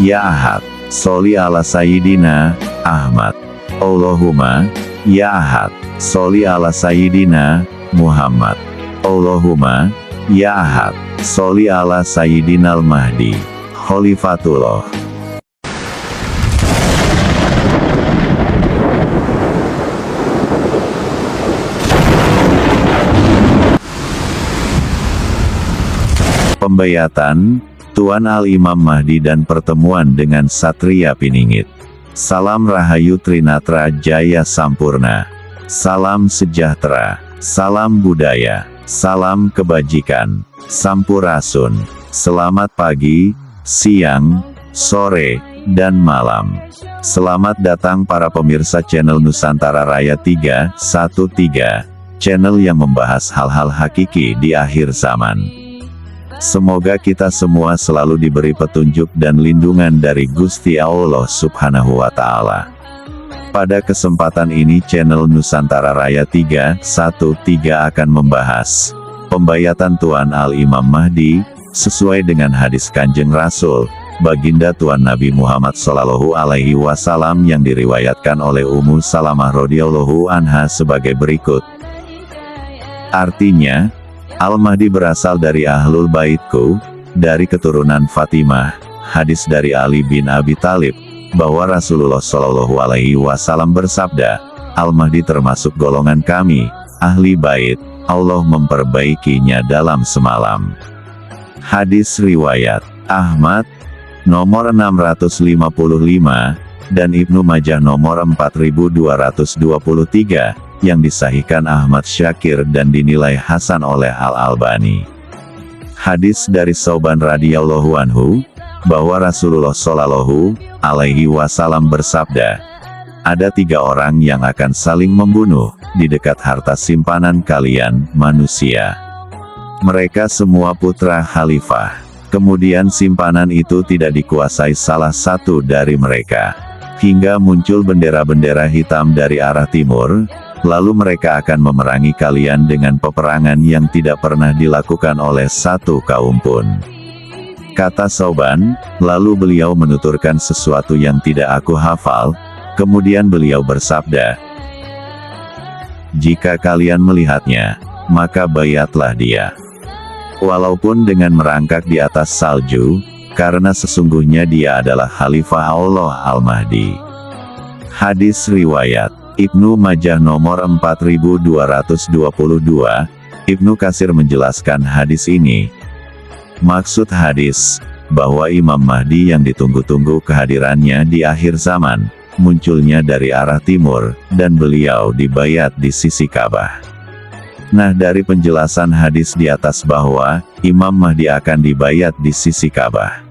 ya Ahad, sholli ala Sayyidina Ahmad. Allahumma, ya Ahad, sholli ala Sayyidina Muhammad. Allahumma, ya Ahad, sholli ala Sayyidinal Mahdi, Khalifatullah. Pembayatan Tuan Al-Imam Mahdi dan pertemuan dengan Satria Piningit. Salam Rahayu Trinatra Jaya Sampurna. Salam sejahtera. Salam budaya. Salam kebajikan. Sampurasun. Selamat pagi, siang, sore, dan malam. Selamat datang para pemirsa channel Nusantara Raya 313, channel yang membahas hal-hal hakiki di akhir zaman. Semoga kita semua selalu diberi petunjuk dan lindungan dari Gusti Allah Subhanahu wa Ta'ala. Pada kesempatan ini channel Nusantara Raya 313 akan membahas pembayatan Tuan Al-Imam Mahdi, sesuai dengan hadis Kanjeng Rasul, Baginda Tuan Nabi Muhammad Shallallahu Alaihi Wasallam yang diriwayatkan oleh Ummu Salamah radhiyallahu anha sebagai berikut. Artinya, Al-Mahdi berasal dari Ahlul Baitku, dari keturunan Fatimah. Hadis dari Ali bin Abi Thalib, bahwa Rasulullah Shallallahu Alaihi Wasallam bersabda, Al-Mahdi termasuk golongan kami, Ahli Bait, Allah memperbaikinya dalam semalam. Hadis riwayat Ahmad, nomor 655, dan Ibnu Majah nomor 4223, yang disahihkan Ahmad Syakir dan dinilai hasan oleh Al-Albani. Hadis dari Sauban radhiyallahu anhu, bahwa Rasulullah Shallallahu Alaihi Wasallam bersabda, ada 3 orang yang akan saling membunuh di dekat harta simpanan kalian, manusia. Mereka semua putra khalifah. Kemudian simpanan itu tidak dikuasai salah satu dari mereka, hingga muncul bendera-bendera hitam dari arah timur. Lalu mereka akan memerangi kalian dengan peperangan yang tidak pernah dilakukan oleh satu kaum pun. Kata Sauban, lalu beliau menuturkan sesuatu yang tidak aku hafal, kemudian beliau bersabda, jika kalian melihatnya, maka bayatlah dia. Walaupun dengan merangkak di atas salju, karena sesungguhnya dia adalah Khalifah Allah Al-Mahdi. Hadis riwayat Ibnu Majah nomor 4222, Ibnu Katsir menjelaskan hadis ini. Maksud hadis, bahwa Imam Mahdi yang ditunggu-tunggu kehadirannya di akhir zaman, munculnya dari arah timur, dan beliau dibayat di sisi Ka'bah. Nah, dari penjelasan hadis di atas bahwa, Imam Mahdi akan dibayat di sisi Ka'bah.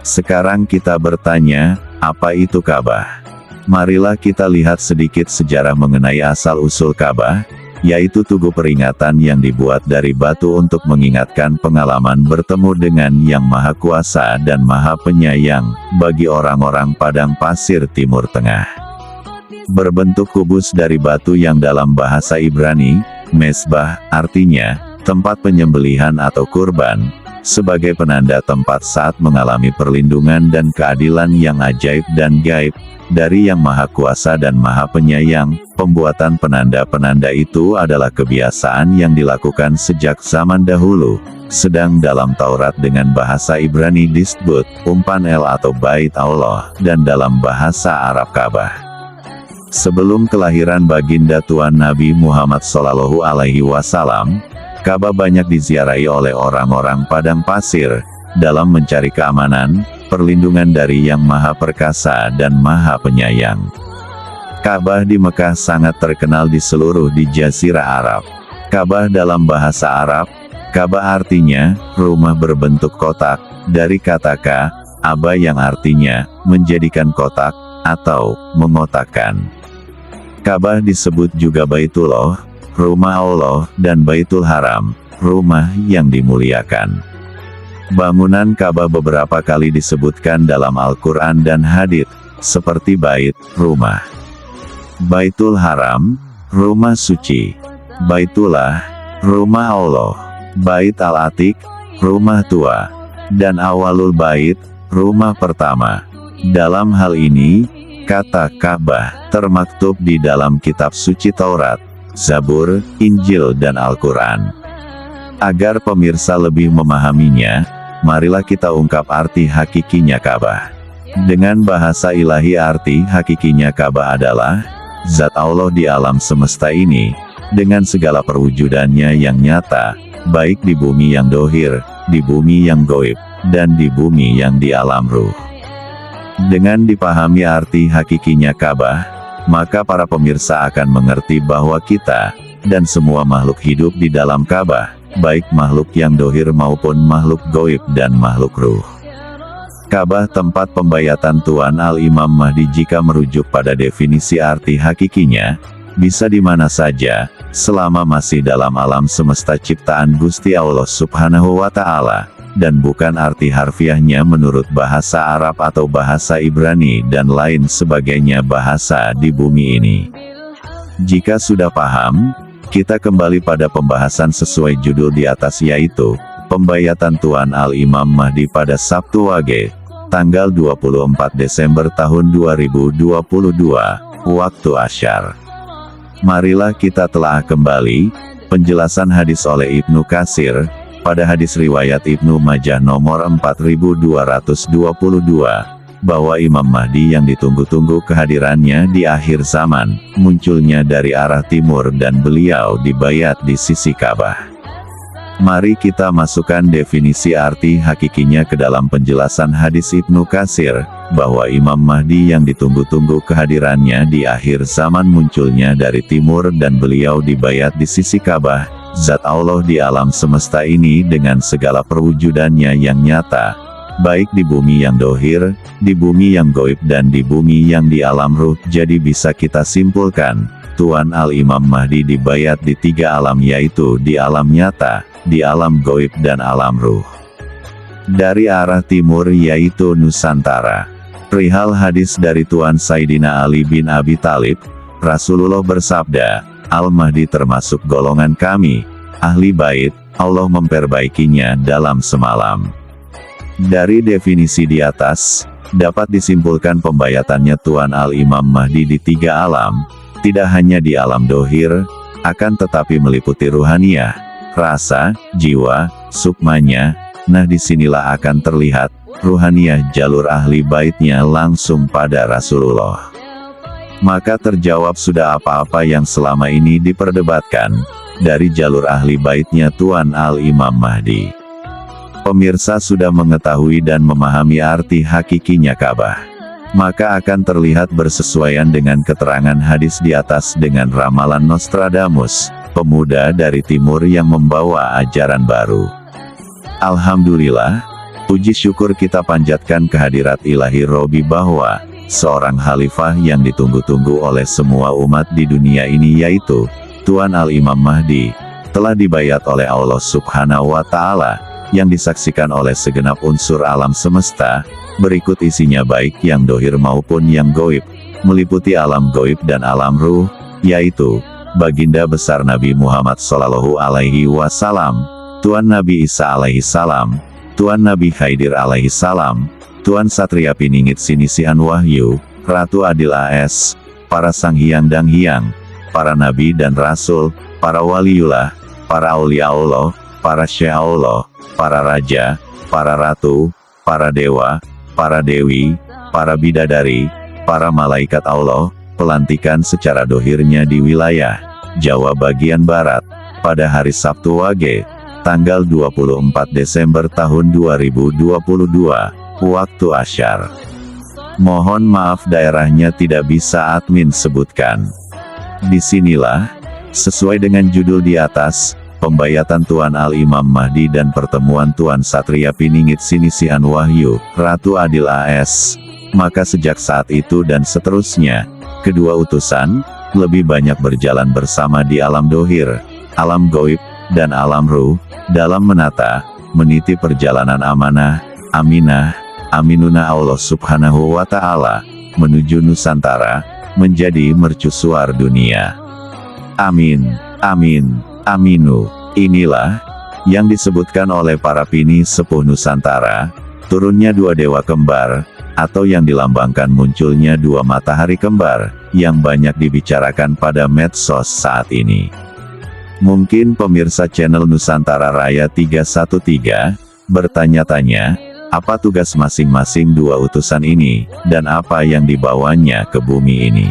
Sekarang kita bertanya, apa itu Ka'bah? Marilah kita lihat sedikit sejarah mengenai asal-usul Ka'bah, yaitu tugu peringatan yang dibuat dari batu untuk mengingatkan pengalaman bertemu dengan Yang Maha Kuasa dan Maha Penyayang, bagi orang-orang padang pasir Timur Tengah. Berbentuk kubus dari batu yang dalam bahasa Ibrani, mesbah, artinya, tempat penyembelihan atau kurban, sebagai penanda tempat saat mengalami perlindungan dan keadilan yang ajaib dan gaib, dari Yang Maha Kuasa dan Maha Penyayang. Pembuatan penanda-penanda itu adalah kebiasaan yang dilakukan sejak zaman dahulu, sedang dalam Taurat dengan bahasa Ibrani disebut, umpan El atau Bait Allah, dan dalam bahasa Arab Ka'bah. Sebelum kelahiran Baginda Tuan Nabi Muhammad Shallallahu Alaihi Wasallam, Ka'bah banyak diziarahi oleh orang-orang padang pasir, dalam mencari keamanan, perlindungan dari Yang Maha Perkasa dan Maha Penyayang. Ka'bah di Mekah sangat terkenal di seluruh di Jazirah Arab. Ka'bah dalam bahasa Arab, Ka'bah artinya, rumah berbentuk kotak, dari kata Ka'bah yang artinya, menjadikan kotak, atau, mengotakkan. Ka'bah disebut juga Baitullah, rumah Allah, dan Baitul Haram, rumah yang dimuliakan. Bangunan Ka'bah beberapa kali disebutkan dalam Al-Quran dan hadits, seperti bait, rumah. Baitul Haram, rumah suci. Baitullah, rumah Allah. Bait Al-Atiq, rumah tua. Dan Awalul Bait, rumah pertama. Dalam hal ini, kata Ka'bah termaktub di dalam kitab suci Taurat, Zabur, Injil dan Al-Quran. Agar pemirsa lebih memahaminya, marilah kita ungkap arti hakikinya Ka'bah. Dengan bahasa ilahi arti hakikinya Ka'bah adalah zat Allah di alam semesta ini, dengan segala perwujudannya yang nyata, baik di bumi yang dohir, di bumi yang goib, dan di bumi yang di alam ruh. Dengan dipahami arti hakikinya Ka'bah, maka para pemirsa akan mengerti bahwa kita, dan semua makhluk hidup di dalam Ka'bah, baik makhluk yang dohir maupun makhluk goib dan makhluk ruh. Ka'bah tempat pembayatan Tuan Al-Imam Mahdi jika merujuk pada definisi arti hakikinya, bisa di mana saja, selama masih dalam alam semesta ciptaan Gusti Allah Subhanahu wa Ta'ala, dan bukan arti harfiahnya menurut bahasa Arab atau bahasa Ibrani dan lain sebagainya bahasa di bumi ini. Jika sudah paham, kita kembali pada pembahasan sesuai judul di atas, yaitu pembayatan Tuan Al-Imam Mahdi pada Sabtu Wage, tanggal 24 Desember tahun 2022, waktu Asyar. Marilah kita telah kembali penjelasan hadis oleh Ibnu Katsir, pada hadis riwayat Ibnu Majah nomor 4222, bahwa Imam Mahdi yang ditunggu-tunggu kehadirannya di akhir zaman, munculnya dari arah timur dan beliau dibayat di sisi Ka'bah. Mari kita masukkan definisi arti hakikinya ke dalam penjelasan hadis Ibnu Katsir, bahwa Imam Mahdi yang ditunggu-tunggu kehadirannya di akhir zaman munculnya dari timur dan beliau dibayat di sisi Ka'bah, zat Allah di alam semesta ini dengan segala perwujudannya yang nyata, baik di bumi yang dohir, di bumi yang goib dan di bumi yang di alam ruh. Jadi bisa kita simpulkan, Tuan Al-Imam Mahdi dibayat di tiga alam, yaitu di alam nyata, di alam goib dan alam ruh. Dari arah timur yaitu Nusantara. Perihal hadis dari Tuan Sayyidina Ali bin Abi Thalib, Rasulullah bersabda, Al-Mahdi termasuk golongan kami, ahli bait, Allah memperbaikinya dalam semalam. Dari definisi di atas, dapat disimpulkan pembayatannya Tuan Al-Imam Mahdi di tiga alam, tidak hanya di alam dohir, akan tetapi meliputi ruhaniyah, rasa, jiwa, sukmanya. Nah disinilah akan terlihat, ruhaniyah jalur ahli baitnya langsung pada Rasulullah. Maka terjawab sudah apa-apa yang selama ini diperdebatkan, dari jalur ahli baitnya Tuan Al-Imam Mahdi. Pemirsa sudah mengetahui dan memahami arti hakikinya Ka'bah. Maka akan terlihat bersesuaian dengan keterangan hadis di atas dengan ramalan Nostradamus, pemuda dari timur yang membawa ajaran baru. Alhamdulillah, puji syukur kita panjatkan kehadirat ilahi Robi bahwa seorang khalifah yang ditunggu-tunggu oleh semua umat di dunia ini, yaitu Tuan Al-Imam Mahdi, telah dibayat oleh Allah Subhanahu wa Ta'ala, yang disaksikan oleh segenap unsur alam semesta. Berikut isinya baik yang dohir maupun yang goib, meliputi alam goib dan alam ruh, yaitu Baginda besar Nabi Muhammad Sallallahu Alaihi Wasallam, Tuan Nabi Isa alaihi salam, Tuan Nabi Khidir alaihi salam, Tuan Satria Piningit Sinisian Wahyu, Ratu Adil AS, para Sang Hyang dan Hyang, para Nabi dan Rasul, para Waliullah, para Aulia Allah, para Syekh Allah, para Raja, para Ratu, para Dewa, para Dewi, para Bidadari, para Malaikat Allah, pelantikan secara dohirnya di wilayah Jawa bagian Barat, pada hari Sabtu Wage, tanggal 24 Desember tahun 2022, waktu Asyar. Mohon maaf daerahnya tidak bisa admin sebutkan. Disinilah, sesuai dengan judul di atas, pembayatan Tuan Al-Imam Mahdi dan pertemuan Tuan Satria Piningit Sinisian Wahyu, Ratu Adil AS. Maka sejak saat itu dan seterusnya, kedua utusan, lebih banyak berjalan bersama di alam dohir, alam goib, dan alam ruh, dalam menata, meniti perjalanan amanah, aminah, aminuna Allah Subhanahu wa Ta'ala, menuju Nusantara, menjadi mercusuar dunia. Amin, amin, aminu. Inilah yang disebutkan oleh para pini sepuh Nusantara, turunnya dua dewa kembar, atau yang dilambangkan munculnya dua matahari kembar, yang banyak dibicarakan pada medsos saat ini. Mungkin pemirsa channel Nusantara Raya 313, bertanya-tanya, apa tugas masing-masing dua utusan ini, dan apa yang dibawanya ke bumi ini?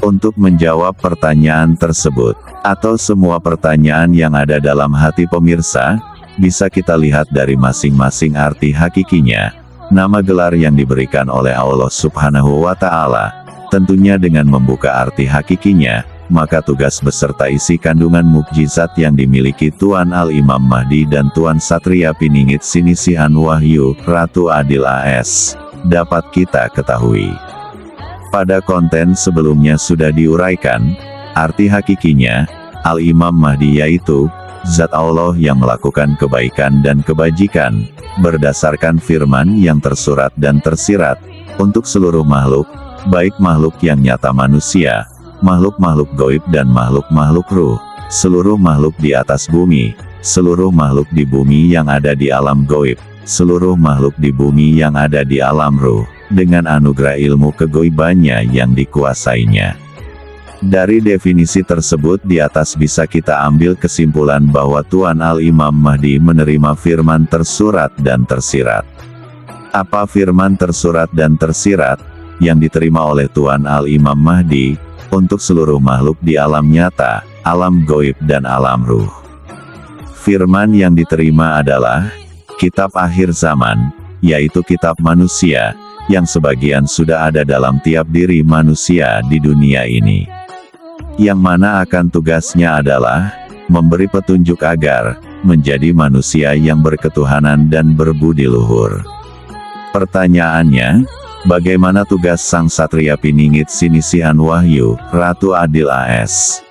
Untuk menjawab pertanyaan tersebut, atau semua pertanyaan yang ada dalam hati pemirsa, bisa kita lihat dari masing-masing arti hakikinya, nama gelar yang diberikan oleh Allah Subhanahu wa Ta'ala, tentunya dengan membuka arti hakikinya, maka tugas beserta isi kandungan mukjizat yang dimiliki Tuan Al-Imam Mahdi dan Tuan Satria Piningit Sinisihan Wahyu, Ratu Adil AS, dapat kita ketahui. Pada konten sebelumnya sudah diuraikan, arti hakikinya, Al-Imam Mahdi yaitu, Zat Allah yang melakukan kebaikan dan kebajikan, berdasarkan firman yang tersurat dan tersirat, untuk seluruh makhluk, baik makhluk yang nyata manusia, makhluk-makhluk gaib dan makhluk-makhluk ruh, seluruh makhluk di atas bumi, seluruh makhluk di bumi yang ada di alam gaib, seluruh makhluk di bumi yang ada di alam ruh, dengan anugerah ilmu kegoibannya yang dikuasainya. Dari definisi tersebut di atas bisa kita ambil kesimpulan bahwa Tuan Al-Imam Mahdi menerima firman tersurat dan tersirat. Apa firman tersurat dan tersirat, yang diterima oleh Tuan Al-Imam Mahdi, untuk seluruh makhluk di alam nyata, alam gaib dan alam ruh? Firman yang diterima adalah, Kitab Akhir Zaman, yaitu kitab manusia, yang sebagian sudah ada dalam tiap diri manusia di dunia ini. Yang mana akan tugasnya adalah, memberi petunjuk agar, menjadi manusia yang berketuhanan dan berbudi luhur. Pertanyaannya, bagaimana tugas Sang Satria Piningit Sinisihan Wahyu, Ratu Adil AS?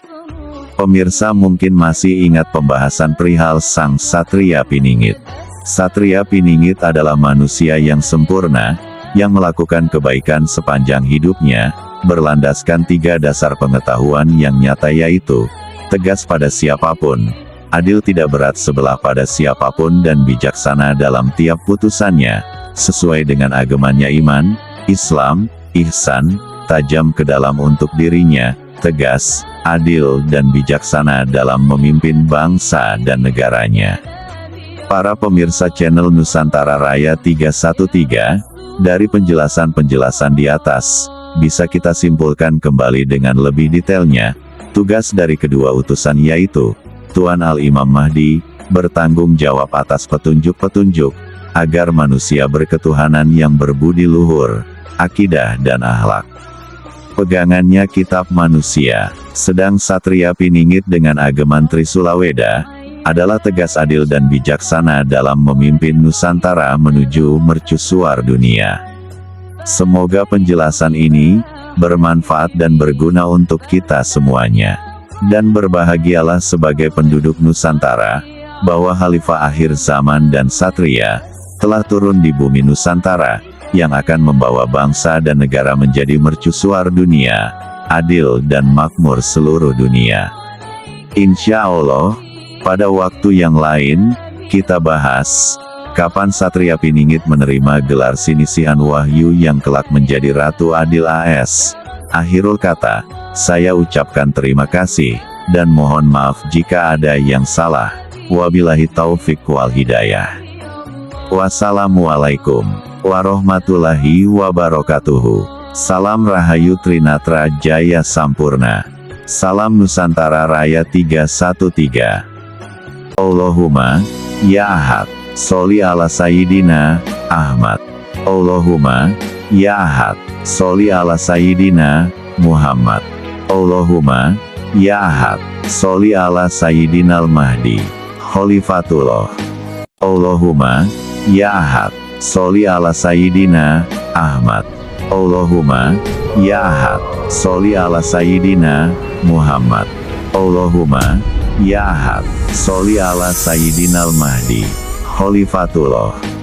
Pemirsa mungkin masih ingat pembahasan perihal Sang Satria Piningit. Satria Piningit adalah manusia yang sempurna, yang melakukan kebaikan sepanjang hidupnya, berlandaskan 3 dasar pengetahuan yang nyata yaitu, tegas pada siapapun, adil tidak berat sebelah pada siapapun dan bijaksana dalam tiap putusannya, sesuai dengan agamanya iman, Islam, ihsan, tajam ke dalam untuk dirinya, tegas, adil dan bijaksana dalam memimpin bangsa dan negaranya. Para pemirsa channel Nusantara Raya 313, dari penjelasan-penjelasan di atas, bisa kita simpulkan kembali dengan lebih detailnya, tugas dari kedua utusan yaitu, Tuan Al-Imam Mahdi, bertanggung jawab atas petunjuk-petunjuk, agar manusia berketuhanan yang berbudi luhur, akidah dan akhlak. Pegangannya kitab manusia, sedang Satria Piningit dengan ageman Trisulaweda, adalah tegas adil dan bijaksana dalam memimpin Nusantara menuju mercusuar dunia. Semoga penjelasan ini bermanfaat dan berguna untuk kita semuanya. Dan berbahagialah sebagai penduduk Nusantara, bahwa Khalifah Akhir Zaman dan Satria telah turun di bumi Nusantara, yang akan membawa bangsa dan negara menjadi mercusuar dunia, adil dan makmur seluruh dunia. Insya Allah, pada waktu yang lain, kita bahas, kapan Satria Piningit menerima gelar Sinisihan Wahyu yang kelak menjadi Ratu Adil AS. Akhirul kata, saya ucapkan terima kasih, dan mohon maaf jika ada yang salah. Wabillahi taufik wal hidayah. Wassalamualaikum warahmatullahi wabarakatuh. Salam Rahayu Trinatra Jaya Sampurna. Salam Nusantara Raya 313. Allahumma, ya Ahad, sholli ala Sayyidina Ahmad. Allahumma, ya Ahad, sholli ala Sayyidina Muhammad. Allahumma, ya Ahad, sholli ala Sayyidina Al-Mahdi, Khalifatullah. Allahumma, ya Ahad, sholli ala Sayyidina Ahmad. Allahumma, ya Ahad, sholli ala Sayyidina Muhammad. Allahumma, ya Ahad, sholli ala Sayyidina Al-Mahdi, Khalifatullah.